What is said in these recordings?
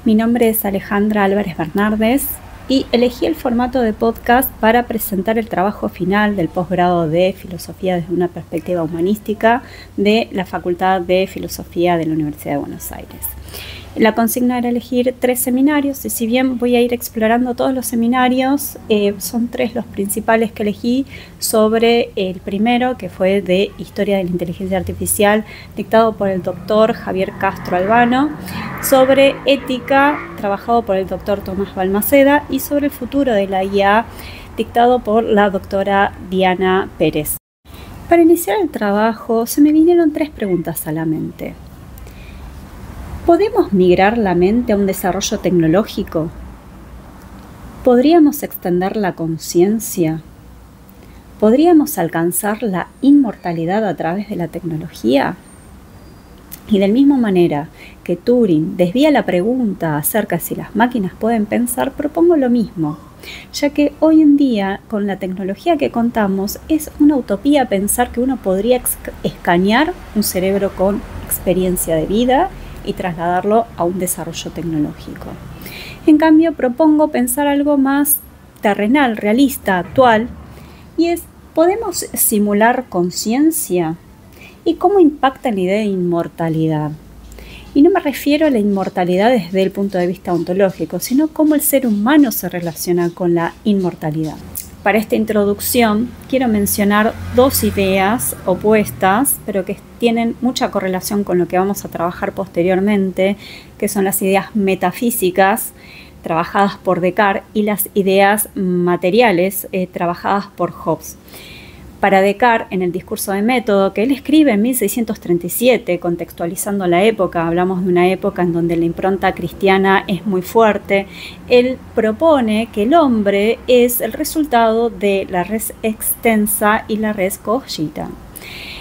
Mi nombre es Alejandra Álvarez Bernardes y elegí el formato de podcast para presentar el trabajo final del posgrado de Filosofía desde una perspectiva humanística de la Facultad de Filosofía de la Universidad de Buenos Aires. La consigna era elegir 3 seminarios y si bien voy a ir explorando todos los seminarios, son 3 los principales que elegí sobre el primero, que fue de Historia de la Inteligencia Artificial, dictado por el doctor Javier Castro Albano, sobre ética, trabajado por el doctor Tomás Balmaceda, y sobre el futuro de la IA, dictado por la doctora Diana Pérez. Para iniciar el trabajo se me vinieron 3 preguntas a la mente. ¿Podemos migrar la mente a un desarrollo tecnológico? ¿Podríamos extender la conciencia? ¿Podríamos alcanzar la inmortalidad a través de la tecnología? Y de la misma manera que Turing desvía la pregunta acerca de si las máquinas pueden pensar, propongo lo mismo, ya que hoy en día, con la tecnología que contamos, es una utopía pensar que uno podría escanear un cerebro con experiencia de vida y trasladarlo a un desarrollo tecnológico. En cambio, propongo pensar algo más terrenal, realista, actual, y es, ¿podemos simular conciencia? ¿Y cómo impacta la idea de inmortalidad? Y no me refiero a la inmortalidad desde el punto de vista ontológico, sino cómo el ser humano se relaciona con la inmortalidad. Para esta introducción quiero mencionar 2 ideas opuestas, pero que tienen mucha correlación con lo que vamos a trabajar posteriormente, que son las ideas metafísicas trabajadas por Descartes y las ideas materiales trabajadas por Hobbes. Para Descartes, en el discurso de método que él escribe en 1637, contextualizando la época, hablamos de una época en donde la impronta cristiana es muy fuerte, él propone que el hombre es el resultado de la res extensa y la res cogita.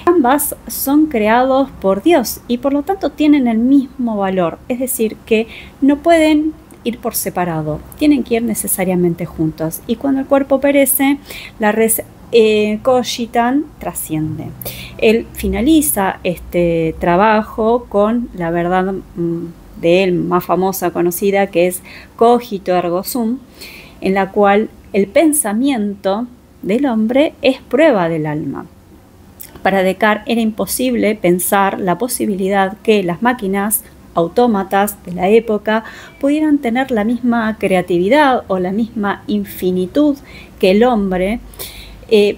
Ambas son creados por Dios y por lo tanto tienen el mismo valor, es decir, que no pueden ir por separado, tienen que ir necesariamente juntos. Y cuando el cuerpo perece, la res cogitan trasciende. Él finaliza este trabajo con la verdad de él más famosa, conocida, que es cogito ergo sum, en la cual el pensamiento del hombre es prueba del alma. Para Descartes era imposible pensar la posibilidad que las máquinas autómatas de la época pudieran tener la misma creatividad o la misma infinitud que el hombre.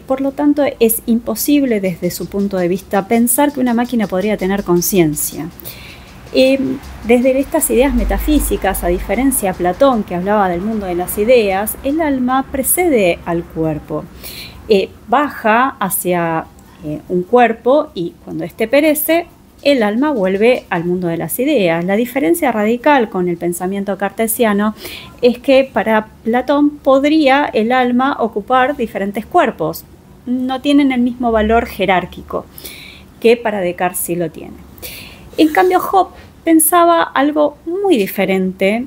Por lo tanto, es imposible desde su punto de vista pensar que una máquina podría tener conciencia. Desde estas ideas metafísicas, a diferencia de Platón, que hablaba del mundo de las ideas, el alma precede al cuerpo, baja hacia un cuerpo y cuando éste perece, el alma vuelve al mundo de las ideas. La diferencia radical con el pensamiento cartesiano es que para Platón podría el alma ocupar diferentes cuerpos. No tienen el mismo valor jerárquico que para Descartes sí lo tiene. En cambio, Hobbes pensaba algo muy diferente.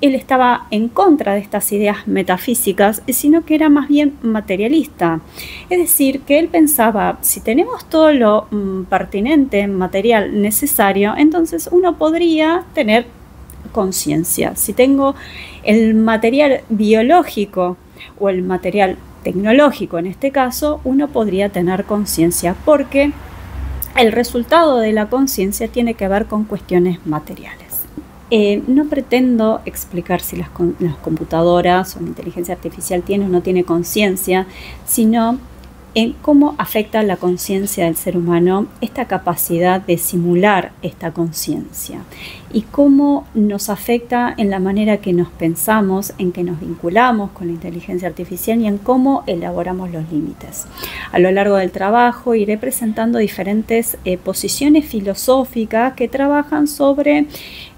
Él estaba en contra de estas ideas metafísicas, sino que era más bien materialista. Es decir, que él pensaba, si tenemos todo lo pertinente, material necesario, entonces uno podría tener conciencia. Si tengo el material biológico o el material tecnológico, en este caso, uno podría tener conciencia, porque el resultado de la conciencia tiene que ver con cuestiones materiales. No pretendo explicar si las computadoras o la inteligencia artificial tiene o no tiene conciencia, sino en cómo afecta la conciencia del ser humano esta capacidad de simular esta conciencia y cómo nos afecta en la manera que nos pensamos, en que nos vinculamos con la inteligencia artificial y en cómo elaboramos los límites. A lo largo del trabajo iré presentando diferentes posiciones filosóficas que trabajan sobre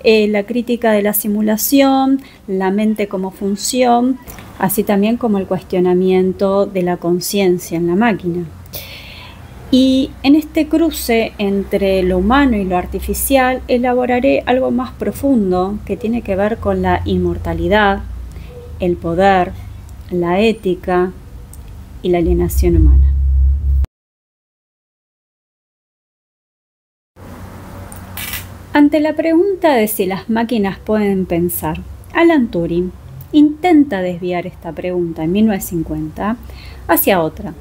la crítica de la simulación, la mente como función, así también como el cuestionamiento de la conciencia en la máquina. Y en este cruce entre lo humano y lo artificial elaboraré algo más profundo que tiene que ver con la inmortalidad, el poder, la ética y la alienación humana. Ante la pregunta de si las máquinas pueden pensar, Alan Turing intenta desviar esta pregunta en 1950 hacia otra.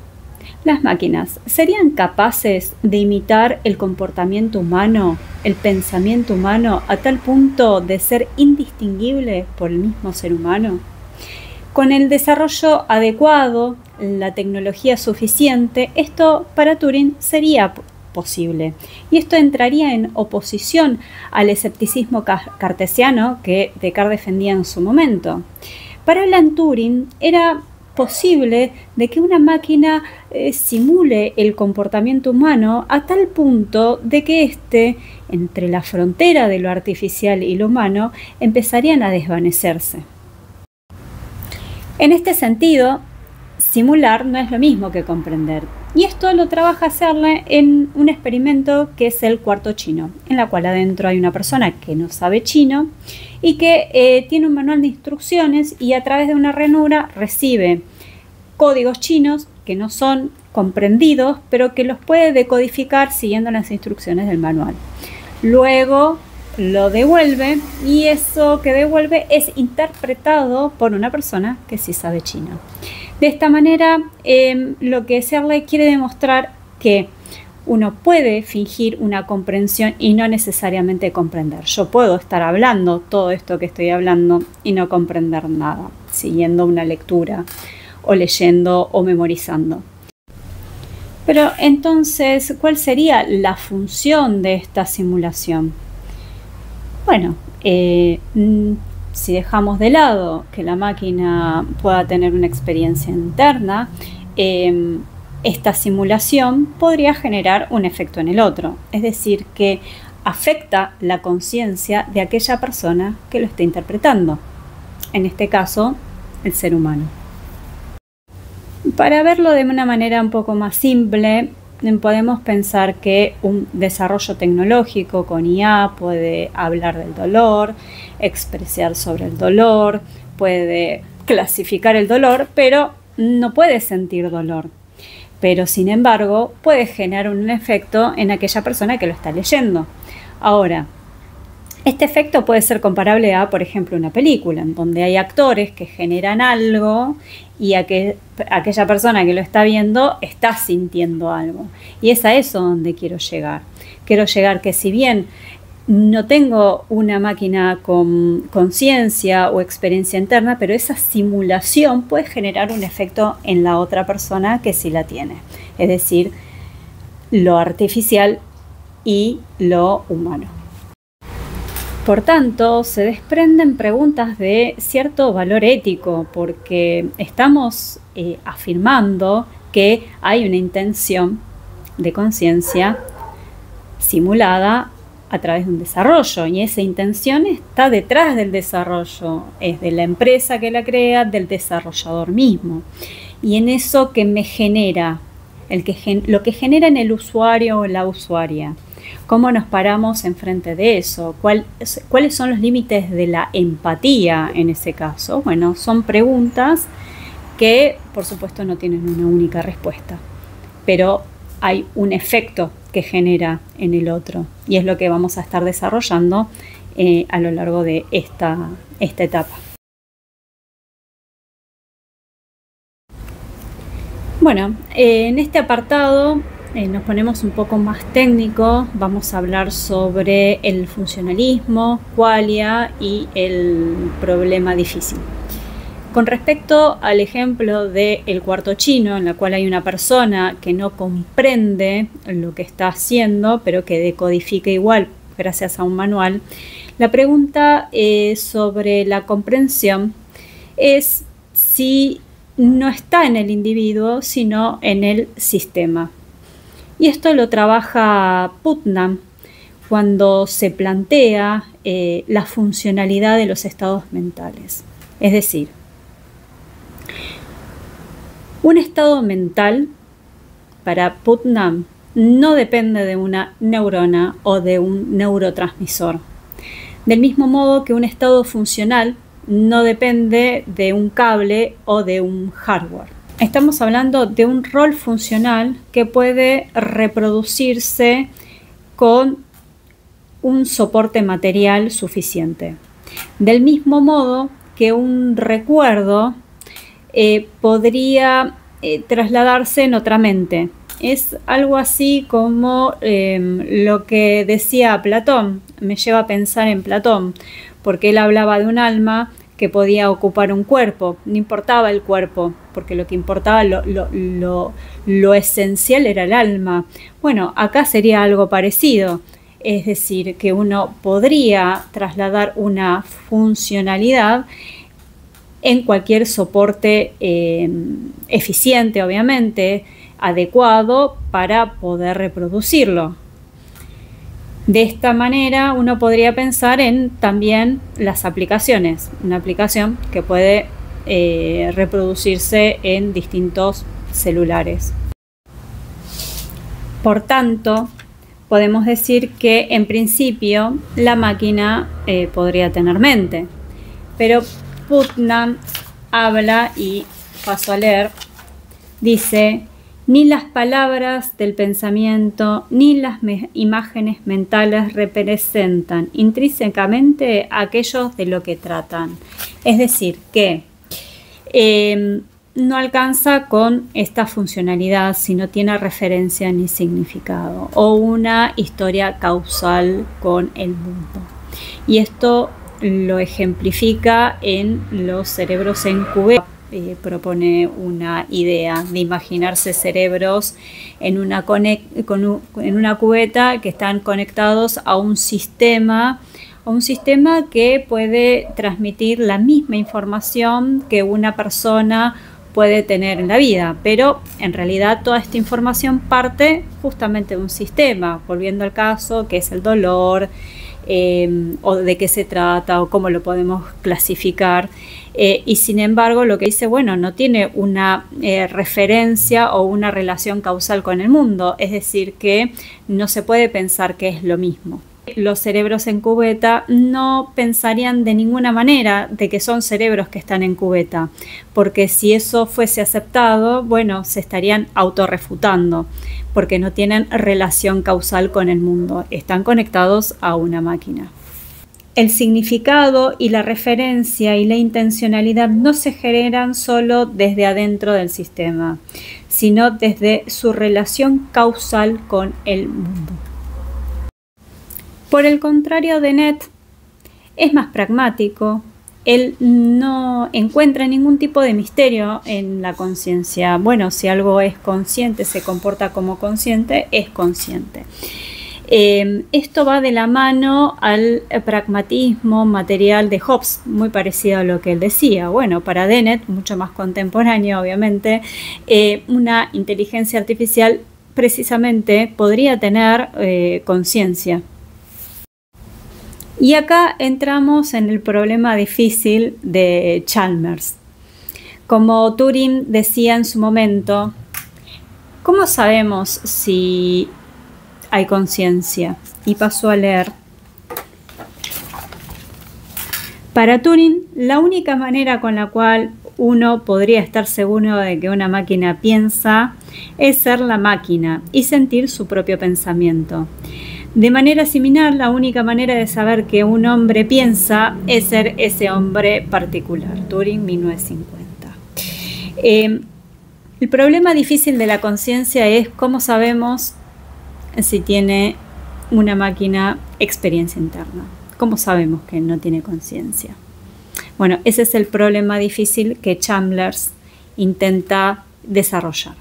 ¿Las máquinas serían capaces de imitar el comportamiento humano, el pensamiento humano, a tal punto de ser indistinguible por el mismo ser humano? Con el desarrollo adecuado, la tecnología suficiente, esto para Turing sería posible. Y esto entraría en oposición al escepticismo cartesiano que Descartes defendía en su momento. Para Alan Turing era posible de que una máquina simule el comportamiento humano a tal punto de que éste, entre la frontera de lo artificial y lo humano, empezarían a desvanecerse. En este sentido, simular no es lo mismo que comprender. Y esto lo trabaja Searle en un experimento que es el cuarto chino, en la cual adentro hay una persona que no sabe chino y que tiene un manual de instrucciones y a través de una ranura recibe códigos chinos que no son comprendidos, pero que los puede decodificar siguiendo las instrucciones del manual. Luego lo devuelve y eso que devuelve es interpretado por una persona que sí sabe chino. De esta manera, lo que Searle quiere demostrar que uno puede fingir una comprensión y no necesariamente comprender. Yo puedo estar hablando todo esto que estoy hablando y no comprender nada, siguiendo una lectura o leyendo o memorizando. Pero entonces, ¿cuál sería la función de esta simulación? Bueno, si dejamos de lado que la máquina pueda tener una experiencia interna, esta simulación podría generar un efecto en el otro, es decir, que afecta la conciencia de aquella persona que lo está interpretando, en este caso, el ser humano. Para verlo de una manera un poco más simple, podemos pensar que un desarrollo tecnológico con IA puede hablar del dolor, expresar sobre el dolor, puede clasificar el dolor, pero no puede sentir dolor. Pero sin embargo puede generar un efecto en aquella persona que lo está leyendo. Ahora, este efecto puede ser comparable a, por ejemplo, una película, en donde hay actores que generan algo y aquella persona que lo está viendo está sintiendo algo. Y es a eso donde quiero llegar. Quiero llegar que si bien no tengo una máquina con conciencia o experiencia interna, pero esa simulación puede generar un efecto en la otra persona que sí la tiene. Es decir, lo artificial y lo humano. Por tanto, se desprenden preguntas de cierto valor ético, porque estamos afirmando que hay una intención de conciencia simulada a través de un desarrollo, y esa intención está detrás del desarrollo, es de la empresa que la crea, del desarrollador mismo. Y en eso que me genera, lo que genera en el usuario o la usuaria. ¿Cómo nos paramos enfrente de eso? ¿Cuáles son los límites de la empatía en ese caso? Bueno, son preguntas que, por supuesto, no tienen una única respuesta, pero hay un efecto que genera en el otro, y es lo que vamos a estar desarrollando a lo largo de esta etapa. Bueno, en este apartado nos ponemos un poco más técnico, vamos a hablar sobre el funcionalismo, qualia y el problema difícil. Con respecto al ejemplo del cuarto chino, en la cual hay una persona que no comprende lo que está haciendo, pero que decodifica igual gracias a un manual, la pregunta sobre la comprensión es si no está en el individuo, sino en el sistema. Y esto lo trabaja Putnam cuando se plantea la funcionalidad de los estados mentales. Es decir, un estado mental para Putnam no depende de una neurona o de un neurotransmisor. Del mismo modo que un estado funcional no depende de un cable o de un hardware. Estamos hablando de un rol funcional que puede reproducirse con un soporte material suficiente. Del mismo modo que un recuerdo podría trasladarse en otra mente. Es algo así como lo que decía Platón, me lleva a pensar en Platón, porque él hablaba de un alma que podía ocupar un cuerpo, no importaba el cuerpo, porque lo que importaba, lo esencial era el alma. Bueno, acá sería algo parecido, es decir, que uno podría trasladar una funcionalidad en cualquier soporte eficiente, obviamente, adecuado para poder reproducirlo. De esta manera uno podría pensar en también las aplicaciones, una aplicación que puede reproducirse en distintos celulares. Por tanto, podemos decir que en principio la máquina podría tener mente, pero Putnam habla, y paso a leer, dice: ni las palabras del pensamiento ni las imágenes mentales representan intrínsecamente aquello de lo que tratan. Es decir, que no alcanza con esta funcionalidad si no tiene referencia ni significado o una historia causal con el mundo. Y esto lo ejemplifica en los cerebros en cubeta. Propone una idea de imaginarse cerebros en una cubeta que están conectados a un sistema que puede transmitir la misma información que una persona puede tener en la vida, pero en realidad toda esta información parte justamente de un sistema, volviendo al caso que es el dolor, o de qué se trata o cómo lo podemos clasificar, y sin embargo lo que dice, bueno, no tiene una referencia o una relación causal con el mundo, es decir, que no se puede pensar que es lo mismo. Los cerebros en cubeta no pensarían de ninguna manera de que son cerebros que están en cubeta, porque si eso fuese aceptado, bueno, se estarían autorrefutando, porque no tienen relación causal con el mundo, están conectados a una máquina. El significado y la referencia y la intencionalidad no se generan solo desde adentro del sistema, sino desde su relación causal con el mundo. Por el contrario, Dennett es más pragmático. Él no encuentra ningún tipo de misterio en la conciencia. Bueno, si algo es consciente, se comporta como consciente, es consciente. Esto va de la mano al pragmatismo material de Hobbes, muy parecido a lo que él decía. Bueno, para Dennett, mucho más contemporáneo, obviamente, una inteligencia artificial precisamente podría tener conciencia. Y acá entramos en el problema difícil de Chalmers. Como Turing decía en su momento, ¿cómo sabemos si hay conciencia? Y pasó a leer: para Turing, la única manera con la cual uno podría estar seguro de que una máquina piensa es ser la máquina y sentir su propio pensamiento. De manera similar, la única manera de saber que un hombre piensa es ser ese hombre particular. Turing, 1950. El problema difícil de la conciencia es cómo sabemos si tiene una máquina experiencia interna. ¿Cómo sabemos que no tiene conciencia? Bueno, ese es el problema difícil que Chalmers intenta desarrollar.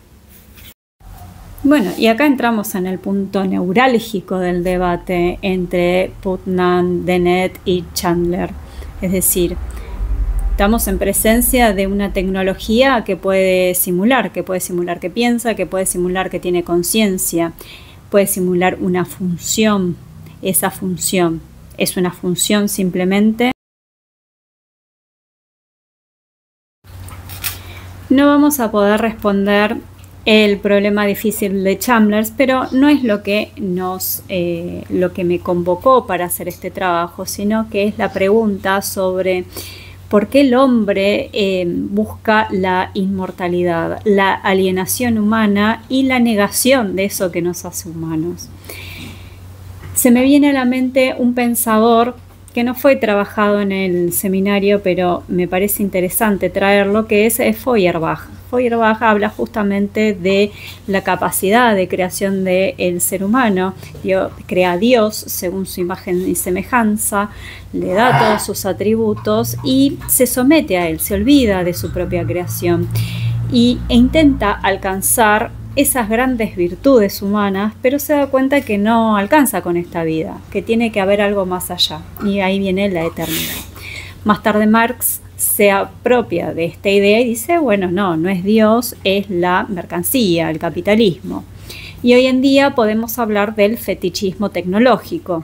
Bueno, y acá entramos en el punto neurálgico del debate entre Putnam, Dennett y Chandler. Es decir, estamos en presencia de una tecnología que puede simular que piensa, que puede simular que tiene conciencia, puede simular una función. Esa función es una función simplemente. No vamos a poder responder el problema difícil de Chalmers, pero no es lo que me convocó para hacer este trabajo, sino que es la pregunta sobre por qué el hombre busca la inmortalidad, la alienación humana y la negación de eso que nos hace humanos. Se me viene a la mente un pensador que no fue trabajado en el seminario, pero me parece interesante traerlo, que es Feuerbach. Feuerbach habla justamente de la capacidad de creación del ser humano. Crea a Dios según su imagen y semejanza, le da todos sus atributos y se somete a él, se olvida de su propia creación e intenta alcanzar esas grandes virtudes humanas, pero se da cuenta que no alcanza con esta vida, que tiene que haber algo más allá, y ahí viene la eternidad. Más tarde Marx se apropia de esta idea y dice, bueno, no es Dios, es la mercancía, el capitalismo. Y hoy en día podemos hablar del fetichismo tecnológico.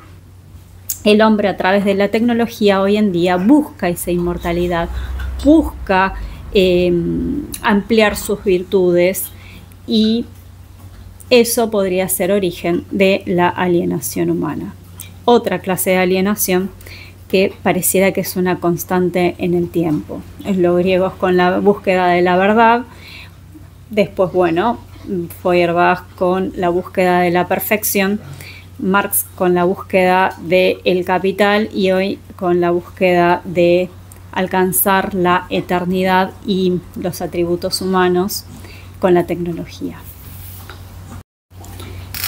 El hombre a través de la tecnología hoy en día busca esa inmortalidad, busca ampliar sus virtudes, y eso podría ser origen de la alienación humana. Otra clase de alienación que pareciera que es una constante en el tiempo. Los griegos con la búsqueda de la verdad, después, bueno, Feuerbach con la búsqueda de la perfección, Marx con la búsqueda del capital y hoy con la búsqueda de alcanzar la eternidad y los atributos humanos con la tecnología.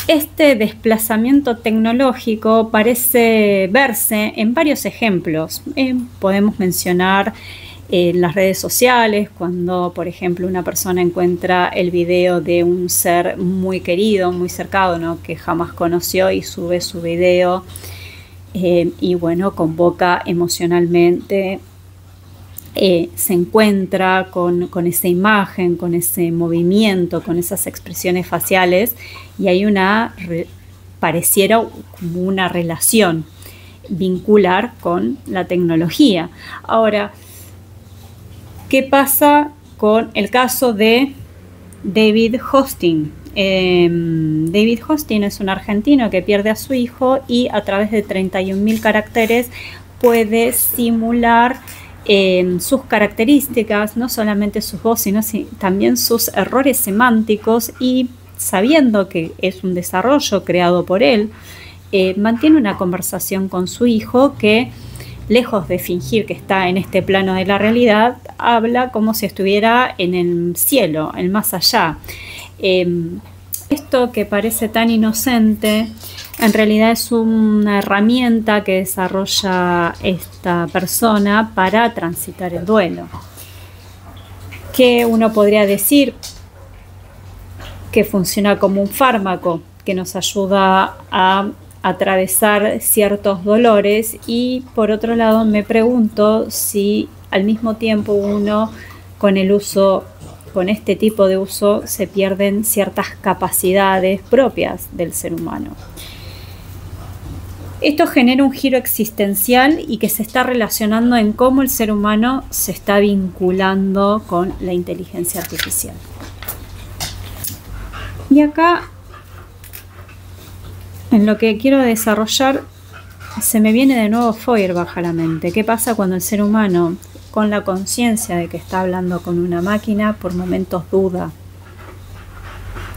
Este desplazamiento tecnológico parece verse en varios ejemplos. Podemos mencionar las redes sociales, cuando por ejemplo una persona encuentra el video de un ser muy querido, muy cercano, que jamás conoció y sube su video y bueno, convoca emocionalmente. Se encuentra con esa imagen, con ese movimiento, con esas expresiones faciales y hay pareciera como una relación vincular con la tecnología. Ahora, ¿qué pasa con el caso de David Hostin? David Hostin es un argentino que pierde a su hijo y a través de 31.000 caracteres puede simular sus características, no solamente sus voz, sino también sus errores semánticos y sabiendo que es un desarrollo creado por él, mantiene una conversación con su hijo que, lejos de fingir que está en este plano de la realidad, habla como si estuviera en el cielo, el más allá. Esto que parece tan inocente, en realidad es una herramienta que desarrolla esta persona para transitar el duelo. Que uno podría decir que funciona como un fármaco que nos ayuda a atravesar ciertos dolores y por otro lado me pregunto si al mismo tiempo uno con el uso, con este tipo de uso, se pierden ciertas capacidades propias del ser humano. Esto genera un giro existencial y que se está relacionando en cómo el ser humano se está vinculando con la inteligencia artificial. Y acá, en lo que quiero desarrollar, se me viene de nuevo Feuerbach a la mente. ¿Qué pasa cuando el ser humano, con la conciencia de que está hablando con una máquina, por momentos duda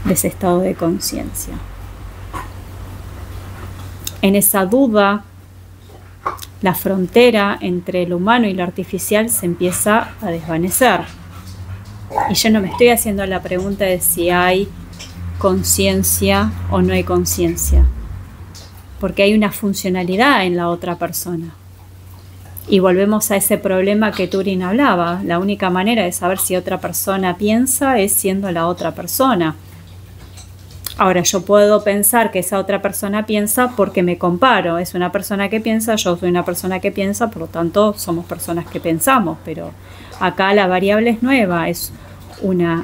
de ese estado de conciencia? En esa duda, la frontera entre lo humano y lo artificial se empieza a desvanecer. Y yo no me estoy haciendo la pregunta de si hay conciencia o no hay conciencia, porque hay una funcionalidad en la otra persona. Y volvemos a ese problema que Turing hablaba. La única manera de saber si otra persona piensa es siendo la otra persona. Ahora, yo puedo pensar que esa otra persona piensa porque me comparo. Es una persona que piensa, yo soy una persona que piensa, por lo tanto somos personas que pensamos. Pero acá la variable es nueva, es un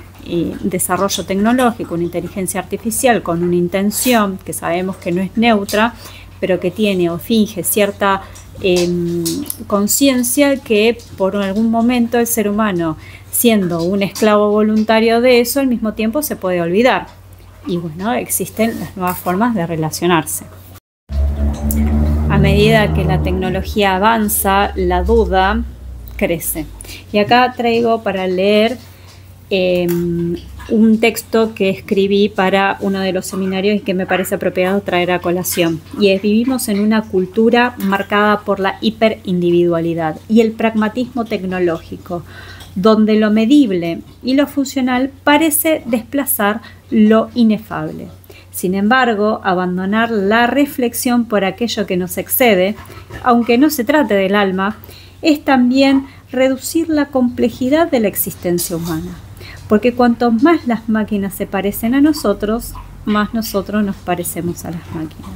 desarrollo tecnológico, una inteligencia artificial con una intención que sabemos que no es neutra, pero que tiene o finge cierta conciencia que por algún momento el ser humano, siendo un esclavo voluntario de eso, al mismo tiempo se puede olvidar. Y bueno, existen las nuevas formas de relacionarse. A medida que la tecnología avanza, la duda crece. Y acá traigo para leer un texto que escribí para uno de los seminarios y que me parece apropiado traer a colación. Y es: vivimos en una cultura marcada por la hiperindividualidad y el pragmatismo tecnológico, donde lo medible y lo funcional parece desplazar lo inefable. Sin embargo, abandonar la reflexión por aquello que nos excede, aunque no se trate del alma, es también reducir la complejidad de la existencia humana. Porque cuanto más las máquinas se parecen a nosotros, más nosotros nos parecemos a las máquinas.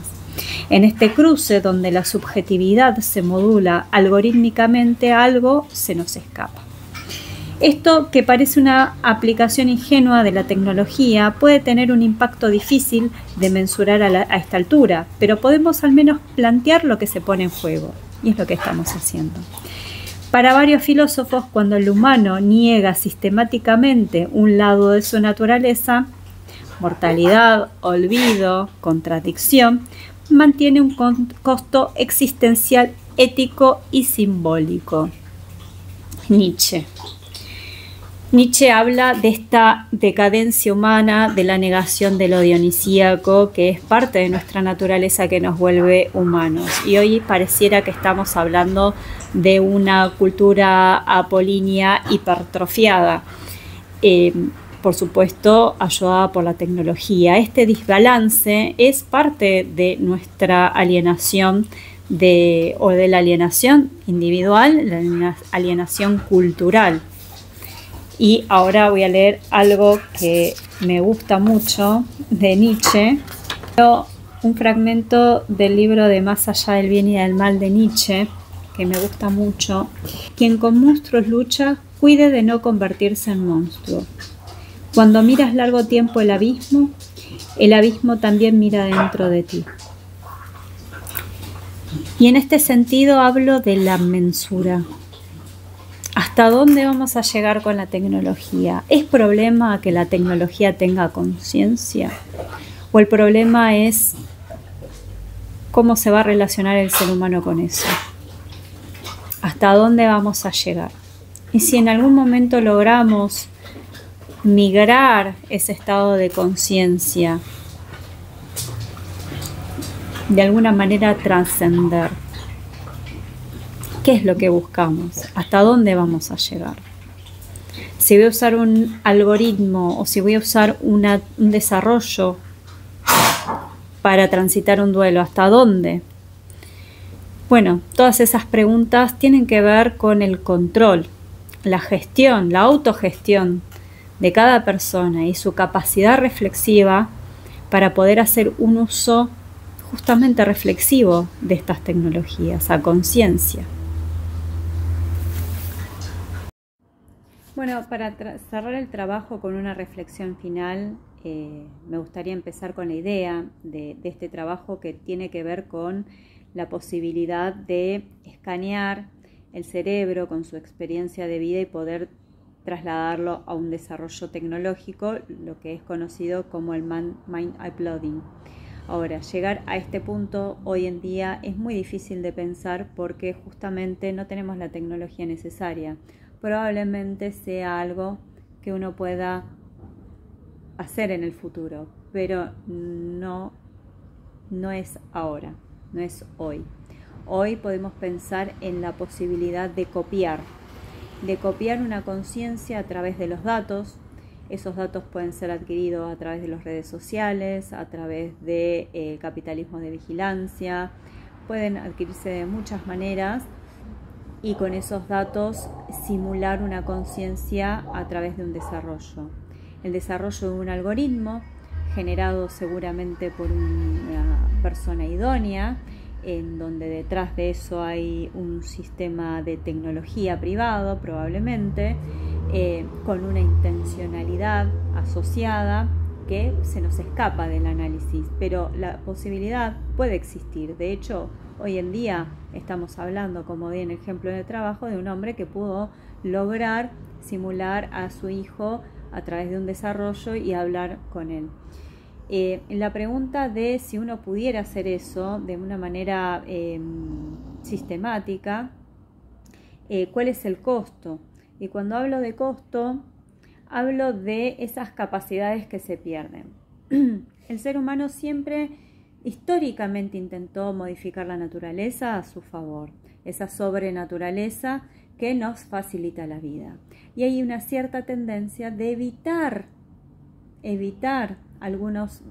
En este cruce donde la subjetividad se modula algorítmicamente, algo se nos escapa. Esto, que parece una aplicación ingenua de la tecnología, puede tener un impacto difícil de mensurar a esta altura, pero podemos al menos plantear lo que se pone en juego, y es lo que estamos haciendo. Para varios filósofos, cuando el humano niega sistemáticamente un lado de su naturaleza, mortalidad, olvido, contradicción, mantiene un costo existencial, ético y simbólico. Nietzsche habla de esta decadencia humana, de la negación de lo dionisíaco, que es parte de nuestra naturaleza que nos vuelve humanos. Y hoy pareciera que estamos hablando de una cultura apolínea hipertrofiada, por supuesto ayudada por la tecnología. Este desbalance es parte de nuestra alienación o de la alienación individual, la alienación cultural. Y ahora voy a leer algo que me gusta mucho de Nietzsche, un fragmento del libro de Más allá del bien y del mal de Nietzsche, que me gusta mucho. Quien con monstruos lucha, cuide de no convertirse en monstruo. Cuando miras largo tiempo el abismo también mira dentro de ti. Y en este sentido hablo de la mensura. ¿Hasta dónde vamos a llegar con la tecnología? ¿Es problema que la tecnología tenga conciencia? ¿O el problema es cómo se va a relacionar el ser humano con eso? ¿Hasta dónde vamos a llegar? Y si en algún momento logramos migrar ese estado de conciencia, de alguna manera trascender, ¿qué es lo que buscamos? ¿Hasta dónde vamos a llegar? Si voy a usar un algoritmo o si voy a usar un desarrollo para transitar un duelo, ¿hasta dónde? Bueno, todas esas preguntas tienen que ver con el control, la gestión, la autogestión de cada persona y su capacidad reflexiva para poder hacer un uso justamente reflexivo de estas tecnologías, a conciencia. Bueno, para cerrar el trabajo con una reflexión final, me gustaría empezar con la idea de este trabajo que tiene que ver con la posibilidad de escanear el cerebro con su experiencia de vida y poder trasladarlo a un desarrollo tecnológico, lo que es conocido como el mind uploading. Ahora, llegar a este punto hoy en día es muy difícil de pensar porque justamente no tenemos la tecnología necesaria. Probablemente sea algo que uno pueda hacer en el futuro, pero no es ahora, no es hoy. Hoy podemos pensar en la posibilidad de copiar una conciencia a través de los datos. Esos datos pueden ser adquiridos a través de las redes sociales, a través del capitalismo de vigilancia, pueden adquirirse de muchas maneras y con esos datos simular una conciencia a través de un desarrollo. El desarrollo de un algoritmo generado seguramente por una persona idónea, en donde detrás de eso hay un sistema de tecnología privado probablemente, con una intencionalidad asociada que se nos escapa del análisis, pero la posibilidad puede existir. De hecho, hoy en día estamos hablando, como di en el ejemplo de trabajo, de un hombre que pudo lograr simular a su hijo a través de un desarrollo y hablar con él. La pregunta de si uno pudiera hacer eso de una manera sistemática, ¿cuál es el costo? Y cuando hablo de costo, hablo de esas capacidades que se pierden. El ser humano siempre históricamente intentó modificar la naturaleza a su favor, esa sobrenaturaleza que nos facilita la vida. Y hay una cierta tendencia de evitar algunos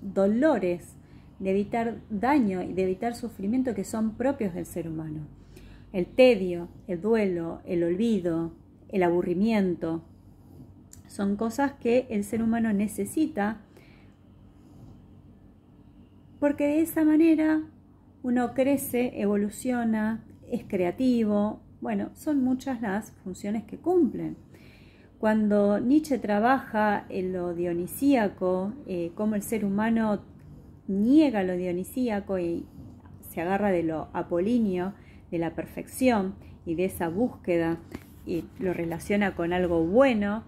dolores, de evitar daño y de evitar sufrimiento que son propios del ser humano. El tedio, el duelo, el olvido, el aburrimiento, son cosas que el ser humano necesita, porque de esa manera uno crece, evoluciona, es creativo. Bueno, son muchas las funciones que cumplen. Cuando Nietzsche trabaja en lo dionisíaco, cómo el ser humano niega lo dionisíaco y se agarra de lo apolíneo, de la perfección y de esa búsqueda, y lo relaciona con algo bueno,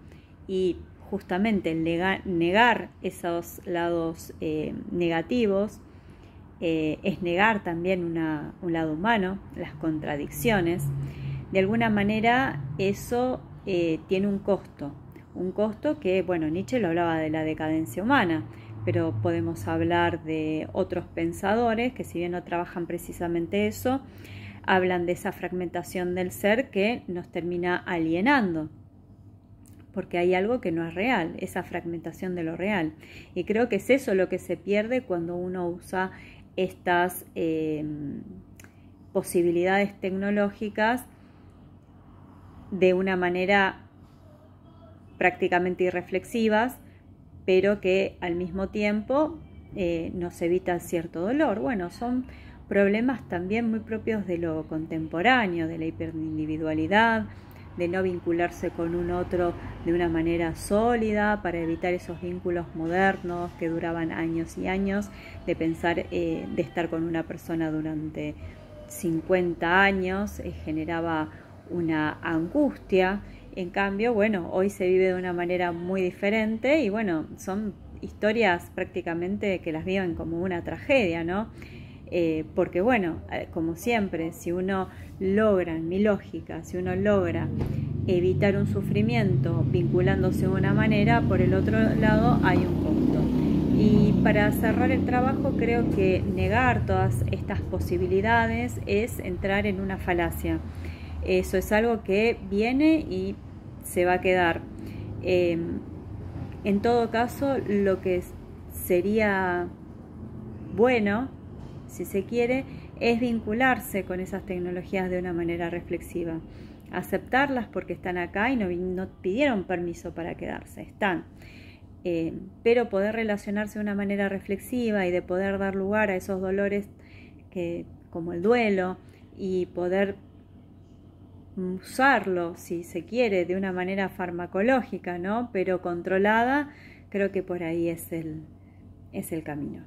y justamente el negar esos lados negativos es negar también un lado humano, las contradicciones. De alguna manera eso tiene un costo que, bueno, Nietzsche lo hablaba de la decadencia humana, pero podemos hablar de otros pensadores que, si bien no trabajan precisamente eso, hablan de esa fragmentación del ser que nos termina alienando, porque hay algo que no es real, esa fragmentación de lo real. Y creo que es eso lo que se pierde cuando uno usa estas posibilidades tecnológicas de una manera prácticamente irreflexivas, pero que al mismo tiempo nos evita cierto dolor. Bueno, son problemas también muy propios de lo contemporáneo, de la hiperindividualidad, de no vincularse con un otro de una manera sólida para evitar esos vínculos modernos que duraban años y años, de pensar de estar con una persona durante 50 años, generaba una angustia. En cambio, bueno, hoy se vive de una manera muy diferente y bueno, son historias prácticamente que las viven como una tragedia, ¿no? Porque bueno, como siempre, si uno logra, en mi lógica, si uno logra evitar un sufrimiento vinculándose de una manera, por el otro lado hay un costo. Y para cerrar el trabajo, creo que negar todas estas posibilidades es entrar en una falacia. Eso es algo que viene y se va a quedar. En todo caso, lo que sería bueno, si se quiere, es vincularse con esas tecnologías de una manera reflexiva, aceptarlas porque están acá y no pidieron permiso para quedarse, están. Pero poder relacionarse de una manera reflexiva y de poder dar lugar a esos dolores como el duelo, y poder usarlo, si se quiere, de una manera farmacológica, ¿no? Pero controlada, creo que por ahí es el camino.